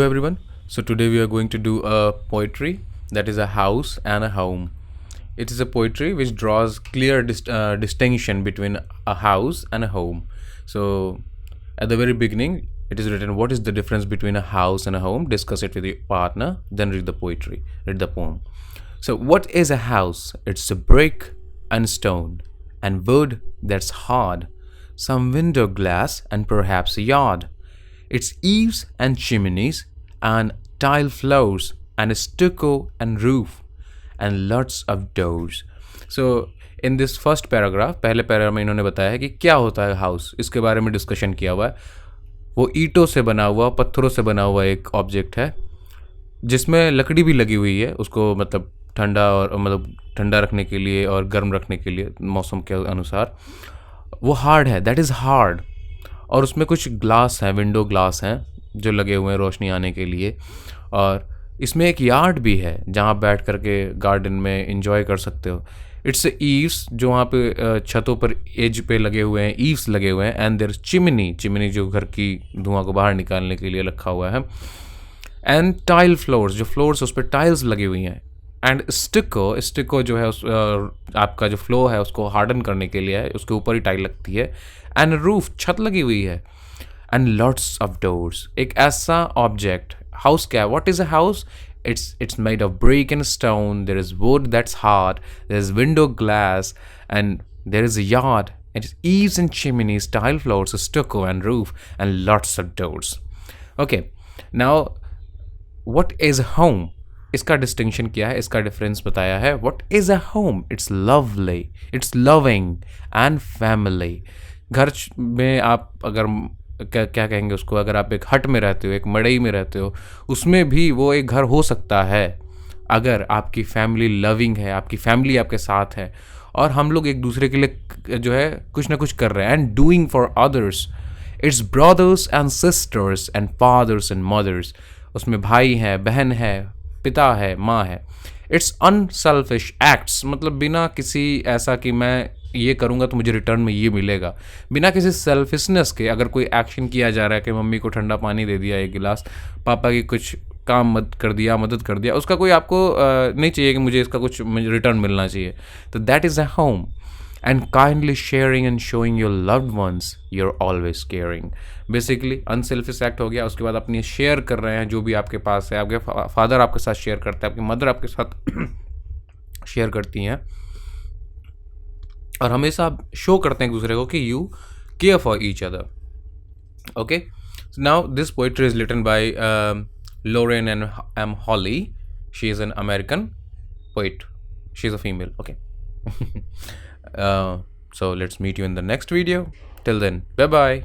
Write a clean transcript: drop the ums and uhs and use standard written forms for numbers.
Hello everyone. So today we are going to do a poetry that is a house and a home. It is a poetry which draws clear distinction between a house and a home. So at the very beginning, it is written what is the difference between a house and a home. Discuss it with your partner, then read the poetry, read the poem. So what is a house? It's a brick and stone and wood that's hard, some window glass and perhaps a yard. Its eaves and chimneys and tile floors and a stucco and roof and lots of doors. So in this first paragraph, पहले paragraph में इन्होंने बताया है कि क्या होता है house, इसके बारे में डिस्कशन किया हुआ है. वो ईंटों से बना हुआ, पत्थरों से बना हुआ एक ऑब्जेक्ट है जिसमें लकड़ी भी लगी हुई है, उसको मतलब ठंडा रखने के लिए और गर्म रखने के लिए मौसम के अनुसार. वो हार्ड है, दैट इज़ हार्ड. और उसमें कुछ ग्लास हैं, विंडो ग्लास हैं जो लगे हुए हैं रोशनी आने के लिए. और इसमें एक यार्ड भी है जहाँ आप बैठ करके गार्डन में इंजॉय कर सकते हो. इट्स ईव्स जो वहाँ पे छतों पर एज पे लगे हुए हैं, ईव्स लगे हुए हैं. एंड देयर चिमनी जो घर की धुआं को बाहर निकालने के लिए रखा हुआ है. एंड टाइल फ्लोर्स, जो फ्लोर्स उस पर टाइल्स लगी हुई हैं. एंड स्टिको जो है उस आपका जो फ्लो है उसको हार्डन करने के लिए है, उसके ऊपर ही टाइल लगती है. एंड रूफ, छत लगी हुई है. एंड लॉट्स ऑफ डोर्स, एक ऐसा ऑब्जेक्ट. हाउस क्या है? What is a house? It's made of brick and stone. There is wood that's hard. There is window glass, and there is a yard. It's eaves and chimneys, tile floors, stucco and roof, and lots of doors. Okay, now what is a home? इसका distinction क्या है, इसका difference बताया है. What is a home? It's lovely, it's loving and family. घर में आप अगर क्या कहेंगे उसको, अगर आप एक हट में रहते हो, एक मड़ई में रहते हो, उसमें भी वो एक घर हो सकता है अगर आपकी फैमिली लविंग है, आपकी फैमिली आपके साथ है और हम लोग एक दूसरे के लिए जो है कुछ ना कुछ कर रहे हैं. And doing for others. It's brothers and sisters and fathers and mothers. उसमें भाई है, बहन है, पिता है, माँ है. इट्स अनसेल्फिश एक्ट्स, मतलब बिना किसी ऐसा कि मैं ये करूँगा तो मुझे रिटर्न में ये मिलेगा, बिना किसी सेल्फिशनेस के अगर कोई एक्शन किया जा रहा है कि मम्मी को ठंडा पानी दे दिया एक गिलास, पापा की कुछ काम मदद कर दिया, उसका कोई आपको नहीं चाहिए कि मुझे इसका कुछ रिटर्न मिलना चाहिए. तो that is a home. And kindly sharing and showing your loved ones you're always caring. Basically unselfish act हो गया. उसके बाद अपनी शेयर कर रहे हैं जो भी आपके पास है. आपके फादर आपके साथ शेयर करता है, आपकी मदर आपके साथ शेयर करती हैं और हमेशा आप शो करते हैं एक दूसरे को कि you care for each other. Okay, now this poetry is written by Lauren and M. Holly. She is an American poet. She is a female. Okay. So let's meet you in the next video. Till then, bye bye.